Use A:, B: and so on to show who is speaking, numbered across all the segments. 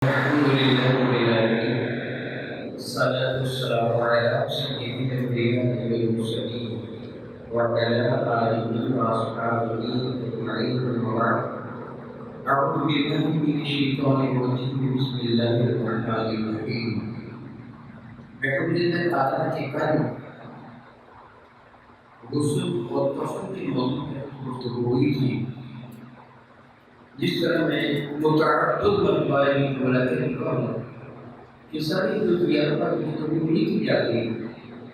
A: الحمد لله رب العالمين الصلاة والسلام على سيد الأنبياء والمرسلين وعلى آله وأصحابه أجمعين أما بعد أعوذ بالله من الشيطان الرجيم بسم الله الرحمن الرحيم بحمد الله تعالى کے کل غسل اور کفن کے موضوع پر گفتگو ہوئی تھی جس طرح میں متعدد مرتبہ لکھا ہوں کہ ساری جزئیات پر گفتگو نہیں کی جاتی،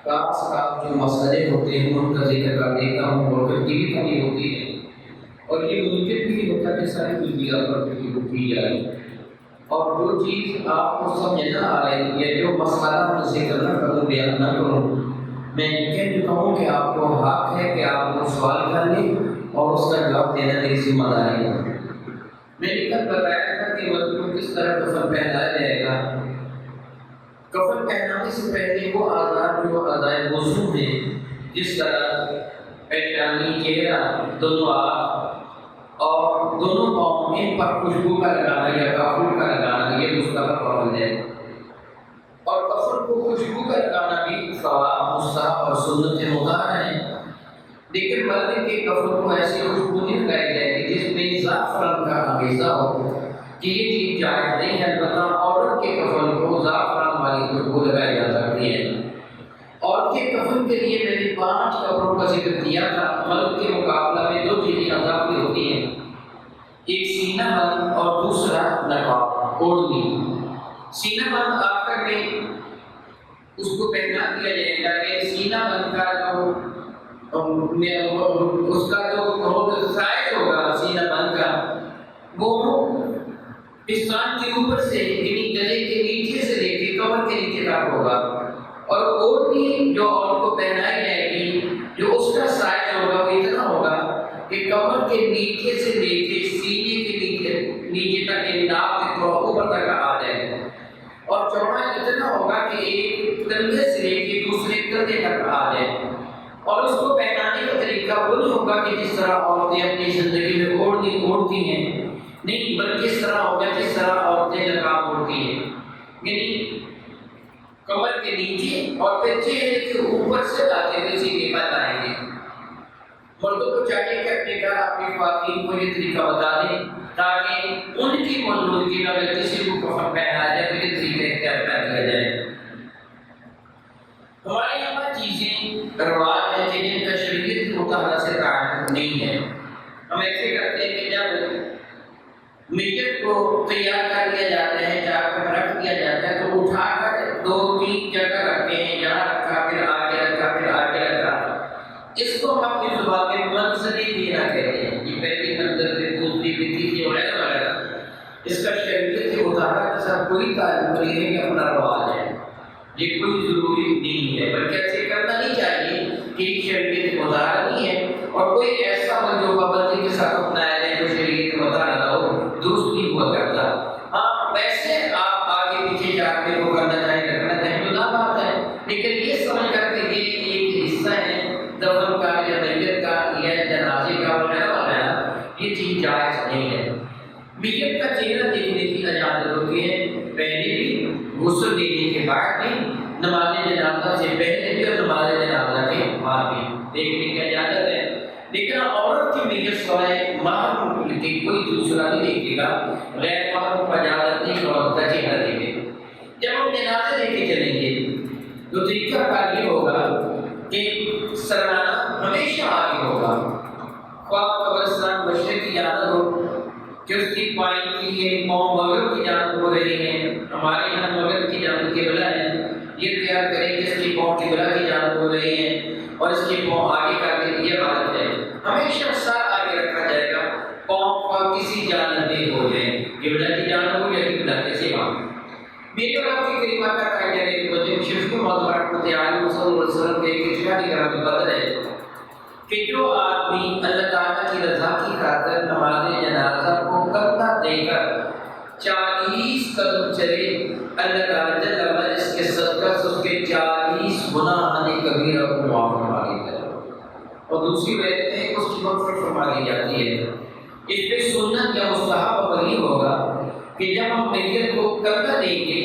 A: خاص جو مسئلے ہوتے ہیں ان کا ذکر کر دیتا ہوں اور ترتیبی کمی ہوتی ہے، اور یہ ممکن بھی ہوتا ہے کہ ساری جزئیات پر گفتگو کی جائے، اور جو چیز آپ کو سمجھ نہ آ رہی ہے، جو مسئلہ میں ذکر نہ کروں، بیان نہ کروں، میں کہہ دیتا ہوں کہ آپ کو حق ہے کہ آپ کو سوال کر لیں اور اس کا جواب دینا میری ذمہ داری ہے۔ میں نے کل بتایا تھا کہ مردوں کو کس طرح کفن پہنایا جائے گا۔ کفن پہنانے سے پہلے وہ آزار جو اعضائے وضو ہیں، جس طرح پیشانی، چہرہ، دونوں ہاتھ اور دونوں پاؤں، ان پر خوشبو کا لگانا یا کافور کا لگانا یہ مستحب عمل ہے، اور کفن کو خوشبو کا لگانا بھی ثواب، مستحب اور سنت مطہرہ ہے۔ لیکن مرد کے کفن کو ایسی خوشبو نہیں لگائی جائے گی جس میں زعفران کا انگیزہ ہو، کہ یہ چیز جائز نہیں ہے۔ البتہ عورت کے کفن کو زعفران والی خوشبو لگائی جا سکتی ہے۔ عورت کے کفن کے لیے میں نے 5 کپڑوں کا ذکر کیا تھا۔ مرد کے مقابلہ میں 2 چیزیں اضافی ہوتی ہیں، ایک سینہ بند اور دوسرا نقاب، اوڑھنی۔ سینہ بند آخر میں اس کو پہنا دیا جائے گا کہ سینہ بند کا جو اس کا جو سائز ہوگا سینہ بند کا، وہ پستان کے اوپر سے یعنی گلے کے نیچے سے لے کے کمر کے نیچے تک ہوگا، اور اوڑھنی جو عورت کو پہنائی جائے گی جو اس کا سائز ہوگا وہ اتنا ہوگا کہ کمر کے نیچے سے لے کے سینے کے نیچے تک ناک کے تھوڑا اوپر تک آ جائے گا، اور چوڑائی اتنا ہوگا کہ ایک کندھے سے لے کے دوسرے کندھے تک آ جائے۔ اور اس کو پہنانے کا طریقہ وہ نہیں ہوگا کہ جس طرح عورتیں اپنی زندگی میں اوڑھتی ہیں، نہیں، بلکہ اس طرح ہوگا جس طرح عورتیں نقاب اوڑھتی ہیں، یعنی کمر کے نیچے اور پھر چہرے کے اوپر سے آتے ہوئے سیدھے بات آئیں گے۔ مردوں کو چاہیے کہ اپنے گھر اپنی خواتین کو یہ طریقہ بتا دیں تاکہ ان کی موجودگی میں اگر کسی کو کفن پہنایا جائے تو یہ طریقہ اختیار کر لیا جائے۔ ہمارے یہاں چیزیں رواج ہیں جنہیں کا شریعت مطالعہ سے تعلق نہیں ہے۔ ہم ایسے کرتے ہیں کہ جب میت کو تیار کر لیا جاتا ہے، جا کر رکھ دیا جاتا ہے، تو اٹھا کر 2-3 جگہ رکھتے ہیں، یہاں رکھا پھر آگے رکھا پھر آگے رکھا۔ اس کو ہم اپنی زبان میں منظری دینا کہتے ہیں، یہ پہلی منظر پہ دوسری پہ تیسری وغیرہ وغیرہ۔ اس کا شریعت سے مطالعہ کے ساتھ کوئی تعلق نہیں ہے کہ اپنا رواج ہے، یہ کوئی ضروری نہیں ہے، بلکہ ایسے کرنا نہیں چاہیے کہ شریعت مطالعہ نہیں ہے اور کوئی ایسا ہو جو پابندی کے ساتھ اپنایا جائے جو شریعت مطالعہ نہ ہو، درست نہیں ہوا کرتا۔ ہاں ویسے آپ آگے پیچھے جا کے وہ کرنا چاہیں رکھنا چاہیں تو نہ بات ہے، لیکن یہ سمجھ کر کے یہ ایک حصہ ہے دفن کا یا میت کا یا جنازے کا وغیرہ وغیرہ، یہ چیز جائز نہیں ہے۔ میت کا چہرہ دیکھنے کی اجازت ہوتی ہے، پہلے بھی، غسل دینے کے بعد بھی، نماز جنازہ سے پہلے بھی اور نماز جنازہ کے بعد بھی دیکھنے کی اجازت ہے، لیکن عورت کی میت سوائے محرم کی کوئی دوسرا نہیں دیکھے گا، غیر محرم کو اجازت نہیں کہ عورت کا چہرہ دیکھے۔ جب ہم جنازے لے کے چلیں گے تو طریقہ کار یہ ہوگا کہ سرانہ ہمیشہ آگے ہوگا، خواہ قبرستان مشرق کی جانب ہو کہ اس کی پائیں کی پاؤں مغرب کی جانب ہو رہی ہیں، ہمارے یہاں مغرب کی جانب قبلہ ہے، یہ خیال کریں کہ اس کی پاؤں قبلہ کی جانب ہو رہی ہیں اور اس کی پاؤں آگے کر کے یہ غلط ہے۔ ہمیشہ سر آگے رکھا جائے گا، پاؤں کسی جانب میں ہو جائیں، قبلہ کی جانب ہو یا قبلہ کے سوا۔ میرے اور آپ کی کریمہ کا قاعدہ ہے وجہ شریف کو موضوع رحمت عالم صلی اللہ علیہ وسلم کے ایک ارشاد کرام قدر ہے کہ جو آدمی اللہ تعالیٰ کی رضا کی خاطر نماز جنازہ کو کندھا دے کر 40 قدم چلے، اللہ تعالیٰ جل وعلا اس کے صدقہ سے اس کے 40 گناہ کبیرہ کو معاف فرما دیتا ہے، اور دوسری بات ہے اس کی مغفرت فرما دی جاتی ہے۔ اس پہ سنت یا مستحب عمل یہ ہوگا کہ جب ہم میت کو کندھا دیں گے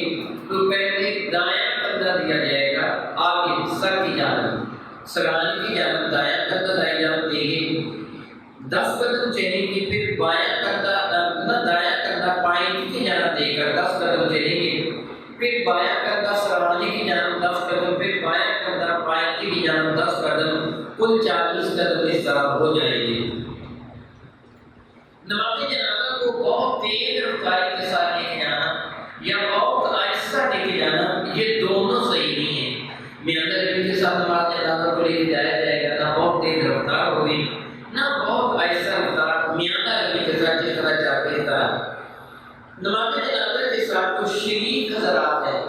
A: تو پہلے دایاں کندھا دیا جائے گا آگے سر کی جانب، سرانے کی جانب دایاں کندھا دائیں جانب دیں گے، 10 قدم چلیں گے، پھر بایاں کندھا دایاں کندھا پائیں کی جانب دے کر 10 قدم چلیں گے، پھر بایاں کندھا سرانے کی جانب 10 قدم، پھر بایاں کندھا پائیں کی جانب 10 قدم، کل 40 قدم اس طرح ہو جائیں گے۔ نماز جنازہ کو بہت تیز رفتاری کے ساتھ لے کے جانا یا بہت آہستہ لے کے جانا، یہ دونوں صحیح نہیں ہے۔ میاں نبی کے ساتھ نماز جنازہ کو لے کے جایا جائے گا، نہ بہت تیز رفتار ہوگی نہ بہت آہستہ رفتار، میاں نبی کے ساتھ جس طرح چاہتے ہیں طرح۔ نماز جنازہ کے ساتھ جو شریک حضرات ہیں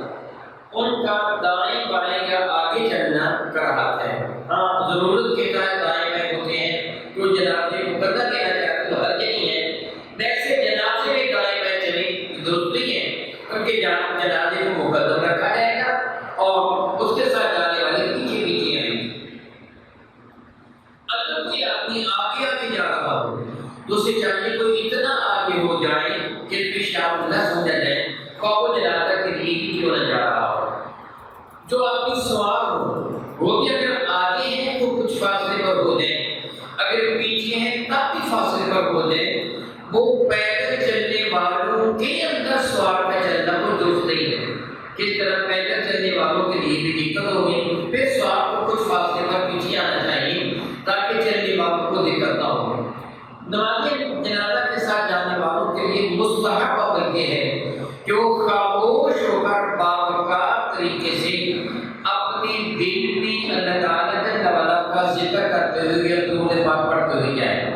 A: ان کا دائیں بائیں یا آگے چلنا کراہت ہے۔ ہاں ضرورت کے تحت دائیں بائیں ہوتے ہیں، جو جنازے کو کندھا دینا چاہتے تو حرج نہیں ہے، ویسے جنازے میں دائیں بائیں چلیں ضرورت نہیں ہے، کیونکہ جنازے کو مقدم رکھا جائے گا اور اس کے ساتھ جانے والے پیچھے پیچھے آئیں گے۔ اگر کوئی آدمی آگے آگے جا رہا ہو تو اسے چاہیے کوئی اتنا آگے ہو جائے کہ پیشاب نہ سمجھا جائے، خواب جنازہ کے لیے بھی کیوں نہ جا رہا ہو۔ جو آدمی سوار ہو وہ بھی اگر آگے ہیں تو کچھ فاصلے پر ہو جائیں، اگر پیچھے ہیں تب بھی فاصلے پر ہو جائیں۔ وہ پیدل چلنے والوں کے اندر سوار کا چلنا کوئی درست نہیں ہے، کس طرح پیدل چلنے والوں کے لیے بھی دقت ہوگی، پھر سوار کو کچھ فاصلے پر پیچھے آنا چاہیے تاکہ چلنے والوں کو دقت نہ ہو۔ نماز جنازہ کے ساتھ جانے والوں کے لیے مستحب عمل یہ ہے کہ وہ خاموش ہو کر باوقار طریقے سے اپنے دل میں اللہ تعالیٰ جل وعلا کا ذکر کرتے ہوئے یا درود پاک پڑھتے ہوئے جائے،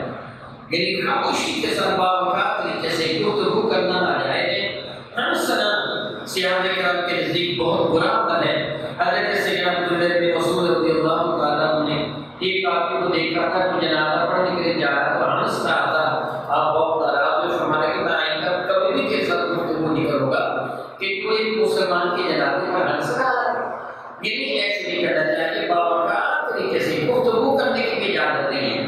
A: یعنی خاموشی کے ساتھ باوقار طریقے سے گفتگو کرنا ناجائز ہے۔ ہنسنا صحابہ کرام کے نزدیک بہت برا عمل ہے۔ حضرت سیدنا عبداللہ بن مسعود رضی اللہ تعالیٰ عنہ نے ایک آدمی کو دیکھا تھا کہ جنازہ پڑھنے کے لیے جا رہا تھا، ہنس رہا تھا۔ آپ بہت ناراض ہوئے، فرمایا کہ میں آئندہ کبھی بھی تیرے ساتھ گفتگو نہیں کروں گا کہ کوئی مسلمان کے جنازے پر ہنس رہا ہے۔ یعنی ایسے نہیں کرنا چاہیے، باوقار طریقے سے گفتگو کرنے کی بھی اجازت نہیں ہے،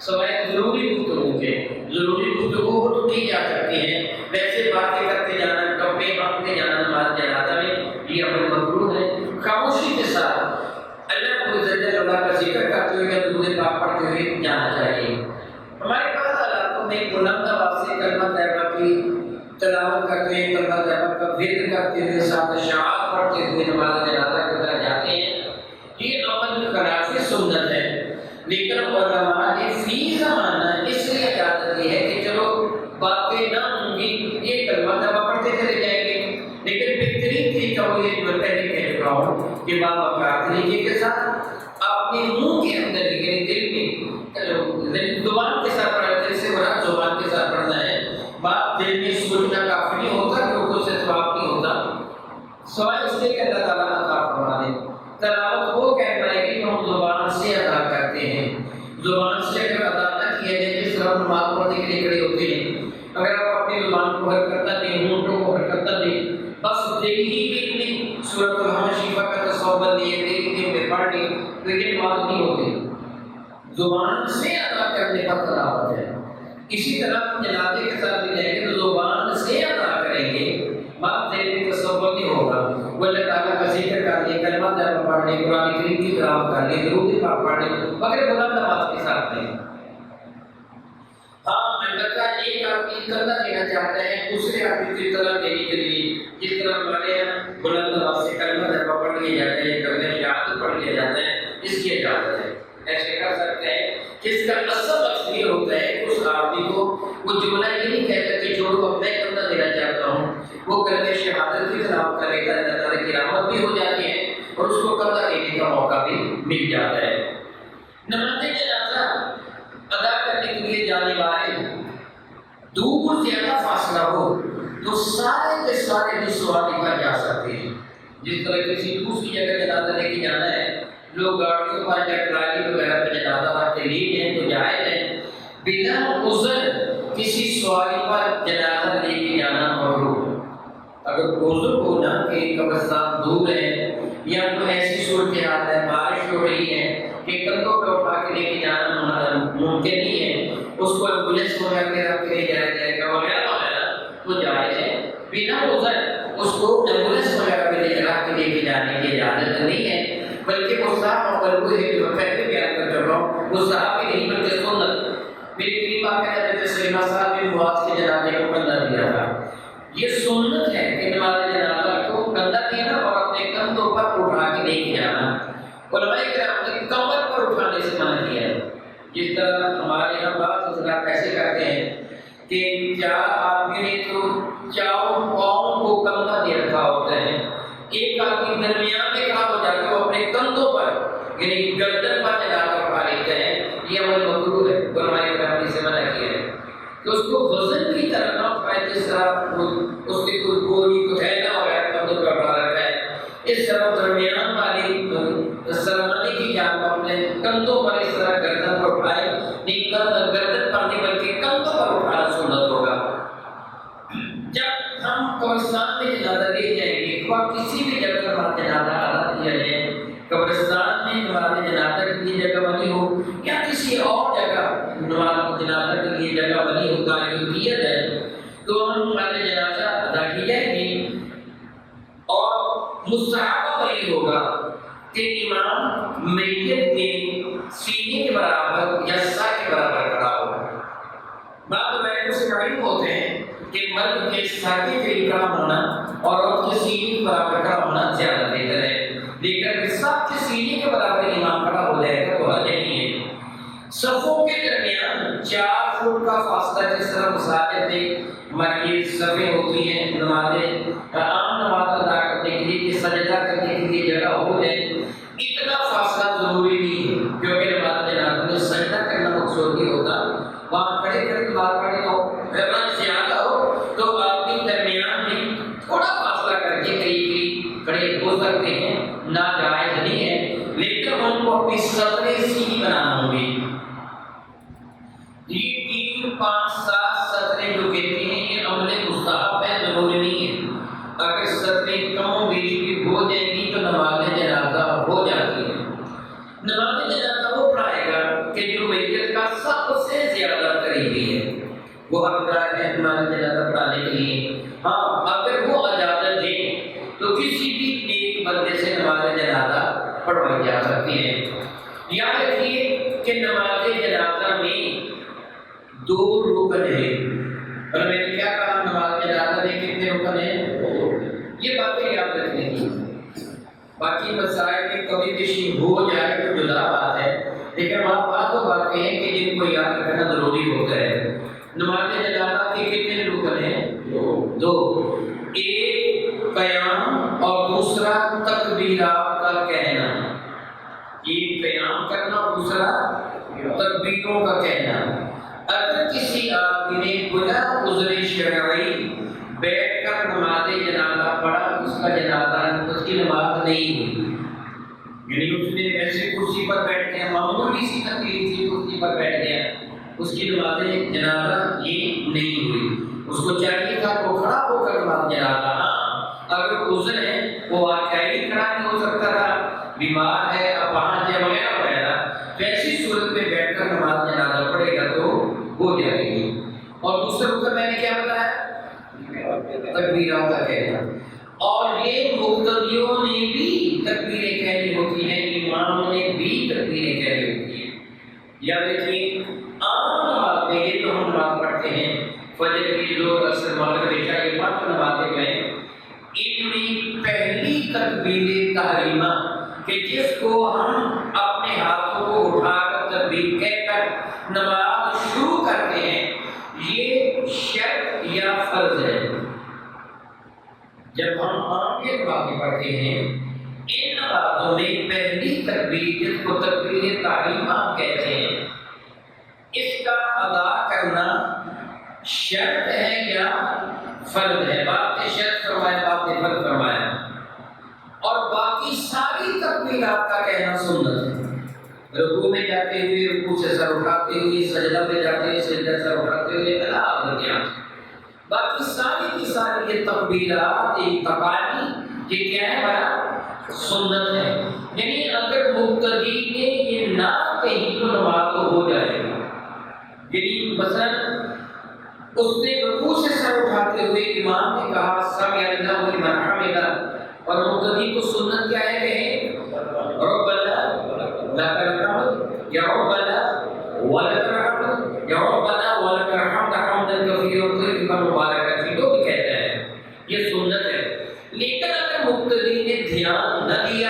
A: سوائے ضروری گفتگو کے۔ ضروری گفتگو کو تو کی جا سکتی ہے، ویسے باتیں کرتے جانا، کپڑے باندھتے جانا نماز جنازہ میں یہ عمل مکروہ ہے۔ خاموشی کے ساتھ اللہ کو جل وعلا کا ذکر کرتے ہوئے یا درود پاک پڑھتے ہوئے جانا چاہیے۔ ہمارے پاس علاقوں میں بلند آواز سے کلمہ طیبہ کی تلاوت کرتے ہیں، کلمہ طیبہ کا ذکر کرتے ہوئے ساتھ اشعار پڑھتے ہوئے نماز جنازہ کی طرف جاتے ہیں، یہ عمل خلاف سنت ہے۔ لیکن علماء نے فی زمانہ اس لیے اجازت دی ہے کہ چلو باتیں نہ ہوں گی، یہ کلمہ طیبہ پڑھتے چلے جائیں گے، لیکن بہترین طریقہ وہ یہ میں پہلے کہہ چکا ہوں کہ باوقار طریقے کے ساتھ اپنے منہ کے اندر یعنی دل میں زبان کے ساتھ پڑھنا، دل سے مراد زبان کے ساتھ پڑھنا ہے۔ بات دل میں سوچنا کافی نہیں ہوتا کیونکہ اس سے ثواب نہیں ہوتا، سوائے اس لیے کہ اللہ تعالیٰ عطا فرما دے۔ تلاوت وہ کہہ پائے گی کہ ہم زبان سے ادا کرتے ہیں، زبان سے اگر ادا نہ کیا جائے جس طرح نماز پڑھنے کے لیے کھڑے ہوتے ہیں، اگر آپ اپنی زبان کو حرکت نہ دیں، ہونٹوں کو حرکت نہ دیں، بس دیکھی اتنی سورۃ الحمد کا تصور لیے دیکھنے میں پڑھ لی، لیکن نماز نہیں ہوتی۔ زبان سے ادا کرنے کا تلاوت ہے۔ اسی طرح جنازے کے ساتھ بھی جائیں گے تو زبان سے ادا کریں گے، بات دل میں تصور نہیں ہوگا۔ وہ اللہ تعالیٰ کا ذکر کر لیں، کلمہ طیبہ پڑھ لیں، قرآن کریم کی تلاوت کر لیں، درود پاک پڑھ لیں، مگر بلند آواز کے ساتھ نہیں۔ ہاں البتہ ایک آدمی کندھا دینا چاہتا ہے دوسرے آدمی کی طرح دینے کے لیے، جس طرح ہمارے یہاں بلند آواز سے کلمہ طیبہ پڑھ لیا جاتا ہے، کلمہ شہادت پڑھ لیا جاتا ہے، اس کی اجازت ہے، ایسے کر سکتے ہیں۔ جس کا اصل مقصد یہ ہوتا ہے کہ اس آدمی کو وہ جملہ یہ نہیں کہتا کہ چھوڑو اب میں کندھا دینا چاہتا ہوں، وہ کلمہ شہادت کی تلاوت کرے گا، اللہ تعالیٰ کی رحمت بھی ہو جاتی ہے اور اس کو کندھا دینے کا موقع بھی مل جاتا ہے۔ نماز جنازہ ادا کرنے کے لیے جانے والے دور زیادہ فاصلہ ہو تو سارے کے سارے بھی سواری پر جا سکتے ہیں۔ جس طرح کسی دوسری جگہ جنازہ لے کے جانا ہے، لوگ گاڑیوں پر یا ٹرالی وغیرہ پہ جنازہ رکھ کے لے جائیں تو جائز ہے، بنا عذر کسی سواری پر جنازہ لے کے جانا مکروہ ہے۔ اگر عذر ہونا کہ قبرستان دور ہے یا کوئی ایسی صورتحال ہے، بارش ہو رہی ہے کہ کندھوں پہ اٹھا کے لے کے جانا ممکن نہیں ہے، اس کو ایمبولینس وغیرہ میں رکھ کے لے جایا جائے گا وغیرہ وغیرہ، تو جائز ہے۔ بنا عذر اس کو ایمبولینس وغیرہ میں لے کے جانے کی اجازت نہیں ہے، بلکہ مستحب اور وہ ہے جو پہلے بیان کر چکا ہوں، مستحب بھی نہیں بلکہ سنت۔ میرے قریب آپ کہتے تھے سلیمہ صاحب بن معاذ کے جنازے کو کندھا دیا تھا، یہ سنت ہے کہ نماز جنازہ کو کندھا دینا اور اپنے کندھوں پر اٹھا کے لے کے جانا۔ علماء کرام نے کمر پر اٹھانے سے منع کیا ہے، جس طرح ہمارے یہاں بعض حضرات ایسے کرتے ہیں کہ چار آدمی نے تو چاروں پاؤں کو کندھا دے رکھا ہوتا ہے، ایک آدمی درمیان میں کھڑا ہو جاتا ہے، وہ اپنے کندھوں پر یعنی گردن پر جنازہ اٹھا لیتا ہے، یہ عمل مکروہ ہے، علماء کرام نے اسے منع کیا ہے کہ اس کو وزن کی طرح نہ اٹھائے، جس طرح اس کی کوئی گولی کو تھیلا وغیرہ کندھوں پر اٹھا رکھا ہے، اس طرح درمیان والی سلمانی کی جان اپنے کندھوں پر اس طرح گردن پر اٹھائے، نہیں گردن پر نہیں بلکہ کندھوں پر اٹھانا سنت ہوگا۔ جب ہم قبرستان میں جنازہ لے جائیں گے تو آپ کسی بھی جگہ نماز جنازہ ادا کیا جائے، قبرستان میں نماز جنازہ کے لیے جگہ بنی ہو یا کسی اور جگہ نماز جنازہ کے لیے جگہ بنی ہو تعین کیا جائے تو ہم نماز جنازہ ادا کی جائے گی، اور مستحب یہ ہوگا کہ امام میت کے سینے کے برابر یا سر کے برابر کھڑا ہو۔ بعض لوگوں سے معلوم ہوتے ہیں کہ مرد کے سر کے قریب کھڑا ہونا اور عورت کے سینے کے برابر کھڑا ہونا زیادہ بہتر ہے، لیکن اگر سب کے سینے کے برابر امام کھڑا ہو جائے گا تو حرج نہیں ہے۔ صفوں کے درمیان 4 فٹ کا فاصلہ، جس طرح مساجد میں ہماری صفیں ہوتی ہیں نمازیں عام نماز ادا کرنے کے لیے کہ سجدہ کرنے کے لیے جگہ ہو جائے، اتنا فاصلہ ضروری نہیں ہے، کیونکہ نماز جنازہ میں سجدہ کرنا مقصود نہیں ہوتا، وہاں کھڑے کھڑے نماز پڑھے ہو مہمان زیادہ ہو تو آدمی درمیان میں تھوڑا فاصلہ کر کے قریب کھڑے ہو سکتے ہیں، ناجائز نہیں ہے، لیکن ان کو اپنی سطریں سیدھی بنانا ہوگی۔ یہ 3 5 7 سطریں جو کہتے ہیں یہ عمل مستحب ہے، ضروری نہیں ہے۔ اگر سطریں کم و بیش بھی ہو جائیں گی تو نماز جنازہ ہو جاتی ہے۔ نماز جنازہ وہ پڑھائے گا کہ جو میت کا سب سے زیادہ قریبی ہے، وہ حقدار ہے نماز جنازہ پڑھانے کے لیے۔ ہاں اگر وہ اجازت دے تو کسی بھی نیک بندے سے نماز جنازہ پڑھوائی جا سکتی ہے۔ یاد رکھیے کہ نماز جنازہ میں 2 رکن ہیں، اور میں نے کیا کہا نماز جنازہ میں کتنے رکن ہیں؟ 2۔ یہ باتیں یاد رکھنے کی، باقی مسائل میں کبھی بیشی ہو جائے تو جدا بات ہے، لیکن وہاں بات وہ باتیں ہیں کہ جن کو یاد رکھنا ضروری ہوتا ہے۔ نماز جنازہ کے کتنے رکن ہیں؟ 2۔ ایک قیام اور دوسرا تکبیرات کا کہنا، ایک قیام کرنا اور دوسرا تکبیروں کا کہنا۔ اگر کسی آدمی نے بلا عذر شرعی بیٹھ کر نماز جنازہ پڑھا تو اس کا جنازہ اس کی نماز نہیں ہوئی، یعنی اس نے ایسے کرسی پر بیٹھ گیا، معمولی سی تکلیف سی کرسی پر بیٹھ گیا، اس کی نماز جنازہ یہ نہیں ہوئی۔ اس کو چاہیے تھا کہ وہ کھڑا ہو کر نماز جنازہ، اگر عذر ہے وہ واقعی کھڑا نہیں ہو سکتا تھا، بیمار ہے، اپاہج ہے وغیرہ وغیرہ، تو ایسی صورت میں بیٹھ کر نماز جنازہ پڑھے گا تو ہو جائے گی۔ اور دوسرے رکن میں نے کیا بتایا؟ تکبیرات کا کہنا، اور یہ مقتدیوں نے بھی تکبیریں کہنی ہوتی ہیں، اماموں نے بھی تکبیریں کہنی ہوتی ہیں۔ یاد رکھیے عام نماز میں یہ تو ہم نماز پڑھتے ہیں فجر کی، ظہر، عصر، مغرب، عشاء، یہ 5 نمازیں ہیں، ان میں پہلی تکبیر تحریمہ کہ جس کو ہم اپنے ہاتھوں کو اٹھا کر تکبیر کہہ کر نماز شروع کرتے ہیں، یہ شرط یا فرض ہے۔ جب ہم عام یہ نمازیں پڑھتے ہیں ان نمازوں میں پہلی تکبیر جس کو تکبیر تحریمہ کہتے ہیں، اس کا ادا کرنا شرط ہے یا فرض ہے؟ بات نے شرط فرمایا، بات نے فرض فرمایا، اور باقی ساری تکبیرات کا کہنا سنت ہے۔ رکوع میں جاتے ہوئے رکوع سے سر اٹھاتے ہوئے، سجدہ میں جاتے ہوئے سجدہ سر اٹھاتے ہوئے، اللہ کیا باقی ساری کی ساری یہ تکبیرات تقالی یہ کیا ہے ہمارا سنت ہے۔ یعنی اگر مقتدی نے یہ نہ کہی تو نماز تو ہو جائے گی۔ یعنی مثلا اس نے رکوع سے سر اٹھاتے ہوئے امام نے کہا سمع اللہ لمن حمدہ، اور مقتدی کو سنت کیا ہے کہ ربنا لک الحمد یا ربنا ولک الحمد یا ربنا ولک الحمد حمدا کثیرا طیبا مبارکا فیہ، جو بھی کہتا ہے یہ سنت ہے۔ لیکن اگر مقتدی نے دھیان نہ دیا،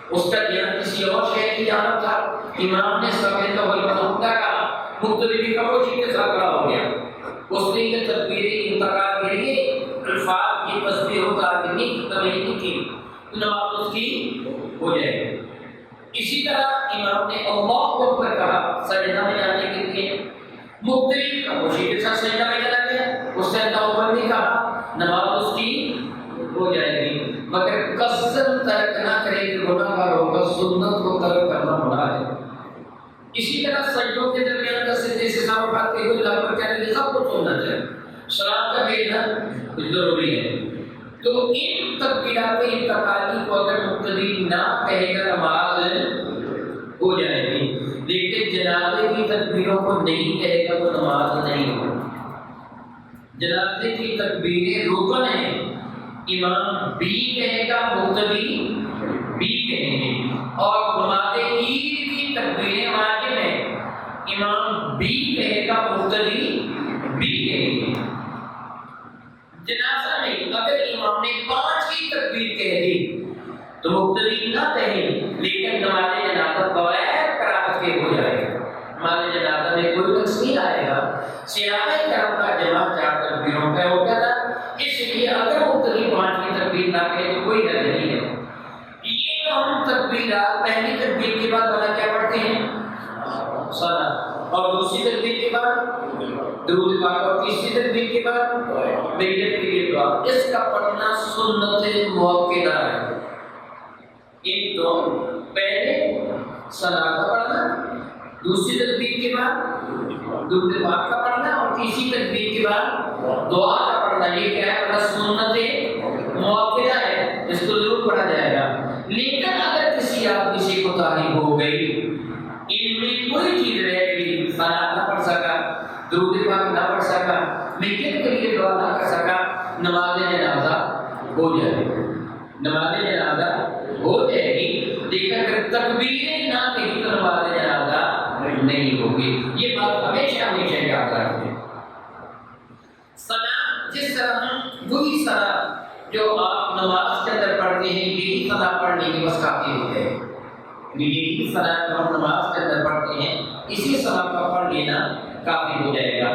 A: اس کا دھیان کسی اور شے کی جانب تھا، امام نے سمع اللہ لمن حمدہ کہا، مقتدی بھی خاموشی کے ساتھ کھڑا ہو گیا، اس نے یہ تکبیر انتقال کے لیے الفاظ کی تسبیح و تحمید نہیں کی، نماز اس کی ہو جائے گی۔ اسی طرح امام نے اللہ اکبر کہا سجدہ میں جانے کے لیے، مقتدی خاموشی کے ساتھ سجدہ میں چلا گیا، اس نے اللہ اکبر نہیں کہا، نماز اس کی ہو جائے گی۔ مگر قصداً ترک نہ کرے کہ گناہ گار ہوگا، سنت کو ترک کرنا گناہ ہے۔ اسی طرح سجدوں کے درمیان کا سجدے سے سر اٹھاتے ہوئے اللہ اکبر کہنے کی سب کچھ سنت ہے، سلام کا بھیجنا ضروری ہے۔ تو ان تکبیرات انتقالی کو اگر مقتدی نہ کہے گا نماز ہو جائے گی، لیکن جنازے کی تکبیروں کو نہیں کہے گا تو نماز نہیں ہوگی۔ جنازے کی تکبیریں رکن ہیں، امام بھی کہے گا مقتدی بھی کہیں گے، اور نماز عید کی تکبیریں واجب ہیں، امام بھی کہے گا مقتدی بھی کہیں گے۔ جنازہ میں اگر امام نے 5 کی تکبیر کہہ دی تو مقتدی نہ کہیں، لیکن نماز جنازہ بغیر قرات کے ہو جائے گا، نماز جنازہ میں کوئی نقص نہیں آئے گا۔ صحابہ کرام کا جماعت 4 تکبیروں کا ہوتا تھا، اس لیے اگر مقتدی 5 کی تکبیر نہ کہے تو کوئی حرج نہیں ہے۔ یہ جو ہم تکبیرات پہلی تکبیر کے بعد بلا کیا پڑھتے ہیں صلاۃ، اور دوسری تکبیر کے بعد درود پاک، اور تیسری تکبیر کے بعد میت کے لیے دعا، اس کا پڑھنا سنت مؤکدہ ہے۔ ان دو پہلے صلاۃ کا پڑھنا، دوسری تکبیر کے بعد درود پاک کا پڑھنا، اور تیسری تکبیر کے بعد دعا کا پڑھنا، یہ کیا ہے؟ سنت مؤکدہ ہے، اس کو ضرور پڑھا جائے گا۔ لیکن اگر کسی آدمی سے کوتاہی ہو گئی، ان میں کوئی چیز رہ گئی، صلاۃ نہ پڑھ سکا، درود پاک نہ پڑھ سکا، میت کے لیے دعا نہ کر سکا، نماز جنازہ ہو جائے گی، نماز جنازہ ہو جائے گی۔ لیکن اگر تکبیریں نہ کہی تو نماز جنازہ نہیں ہوگی۔ یہ بات ہمیشہ ہمیشہ یاد رکھیں۔ صلاۃ جس طرح وہی صلاۃ جو آپ نماز کے اندر پڑھتے ہیں، یہی صلاۃ پڑھنے کی بس کافی ہو جائے گی، یہی صلاۃ جو ہم نماز کے اندر پڑھتے ہیں اسی صلاۃ کا پڑھ لینا کافی ہو جائے گا۔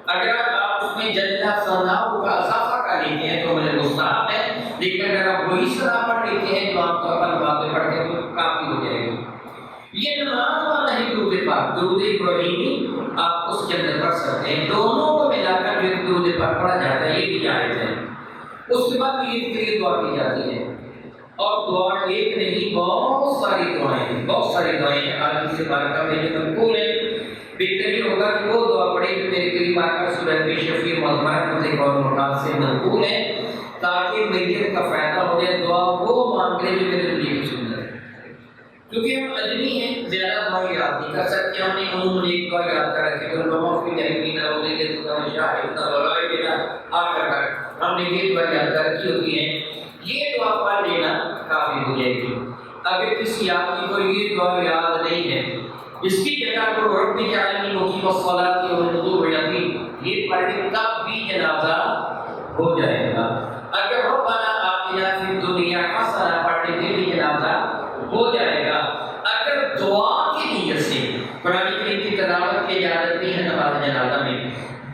A: اگر آپ اس میں جلدہ ثناء کا اضافہ کر لیتے ہیں تو مجھے مستحب ہے، لیکن اگر آپ وہی صلاۃ پڑھ لیتے ہیں تو آپ طور پر باتیں پڑھتے ہیں تو کافی ہو جائے گا۔ یہ نماز والا ہی درود پاک، درود ابراہیمی آپ اس کے اندر پڑھ سکتے ہیں، دونوں کو ملا کر جو درود پاک پڑھا جاتا ہے یہ بھی جائز ہے۔ اس کے بعد عید کے لیے دعا کی جاتی ہے، اور دعا ایک نہیں بہت ساری دعائیں ہیں، بہت ساری دعائیں ہیں، حدیث سے بارکہ میں جو منقول ہے۔ بہتر یہ ہوگا کہ وہ دعا پڑھیں جو میرے قریب آ کر سورہ شفیع مظہر مجھے اور مقام سے منقول ہے، تاکہ میت کا فائدہ ہو جائے۔ دعا وہ مانگ لے جو میرے لیے سنت ہے، کیونکہ ہم اجمی ہیں، زیادہ دعا یاد نہیں کر سکتے، ہم نے عموماً ایک دعا یاد کر رکھی ہے، لوگوں کی جہنمی نہ ہونے کے تو شاہد نہ لڑائی دینا آ کر ہم نے یہ دعا یاد کر رکھی ہوتی ہے، یہ دعا پڑھ لینا کافی ہو جائے گی۔ اگر کسی آدمی کو یہ دعا یاد نہیں ہے، اس کی جگہ کو رب اجعلنی مقیم الصلاۃ والوضوء یہ پڑھ لے تب بھی جنازہ ہو جائے گا۔ اگر ربنا آتنا فی الدنیا حسنہ پڑھ لے بھی جنازہ ہو جائے گا۔ اگر دعا کی نیت سے قرآن کریم کی تلاوت کی اجازت نہیں ہے نماز جنازہ میں،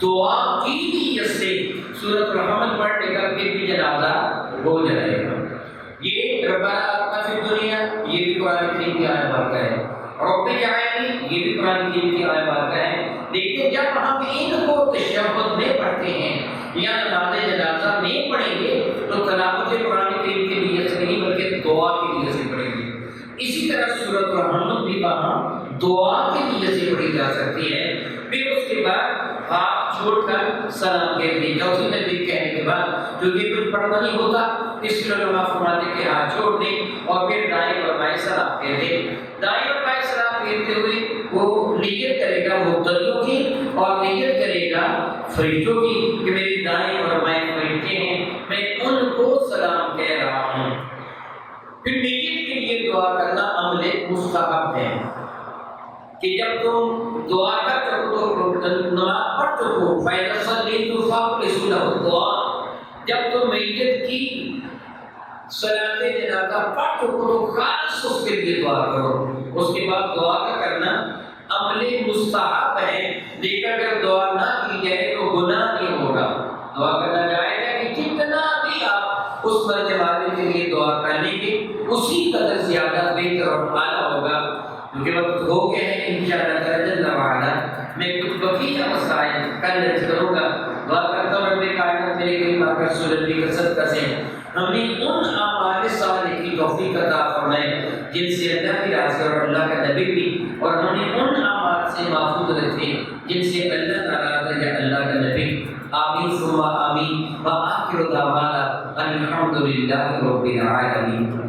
A: دعا کی نیت سے سورۃ الرحمن پڑھ لے کر پھر بھی جنازہ ہو جائے گا۔ یہ ربنا آتنا فی الدنیا یہ بھی قرآن کریم کی آیت بارکہ ہے، رب اجعلنی یہ بھی قرآن کریم کی آیت بارکہ ہے۔ لیکن جب ہم ان کو تشہد میں پڑھتے ہیں یا نماز جنازہ میں پڑھیں گے تو تلاوت قرآن کریم کی نیت سے نہیں بلکہ دعا کی نیت سے پڑھیں گے۔ اسی طرح سورۃ الرحمن بھی وہاں دعا کی نیت سے پڑھی جا سکتی ہے۔ پھر اس کے بعد ہاتھ چھوڑ کر سلام کہہ دیں، چوتھی تکبیر کہنے کے بعد جو یہ کچھ پڑھنا نہیں ہوتا اس کے علماء فرماتے ہیں کہ ہاتھ چھوڑ دیں اور پھر دائیں اور بائیں سلام کہہ دیں۔ دائیں اور بائیں سلام کہتے ہوئے وہ نیت کرے گا مقتدیوں کی اور نیت کرے گا فرشتوں کی کہ میری دائیں اور بائیں فرشتے ہیں، میں ان کو سلام کہہ رہا ہوں۔ پھر نیت کے لیے دعا کرنا عمل مستحب ہے کہ جب تم دعا کر چکو تو نماز پڑھ چکو، فَإِذَا صَلَّيْتُمْ فَأَخْلِصُوا لَهُ الدُّعَاء، جب تم میت کی صلاۃ جنازہ پڑھ چکو تو خالص اس کے لیے دعا کرو۔ اس کے بعد دعا کا کرنا عمل مستحب ہے، لیکن اگر دعا نہ کی جائے تو گناہ نہیں ہوگا۔ دعا کرنا جائز ہے کہ جتنا بھی آپ اس مرنے والے کے لیے دعا کرنے کے اسی قدر زیادہ بہتر اور اعلیٰ ہوگا۔ کیونکہ وقت ہو گیا ہے، انشاءاللہ جل وعلا میں کچھ بقیہ مسائل کل کروں گا۔ دعا کرتا ہوں رب کائنات میرے کریم آپ کا سورج کا صدقہ سے ہمیں ان اعمال صالح کی توفیق عطا فرمائے جن سے اللہ کی راضی اور اللہ کا نبی بھی، اور ہمیں ان اعمال سے محفوظ رکھے جن سے اللہ ناراض ہے یا اللہ کا نبی۔ آمین ثم آمین وآخر دعوانا الحمد للہ رب العالمین۔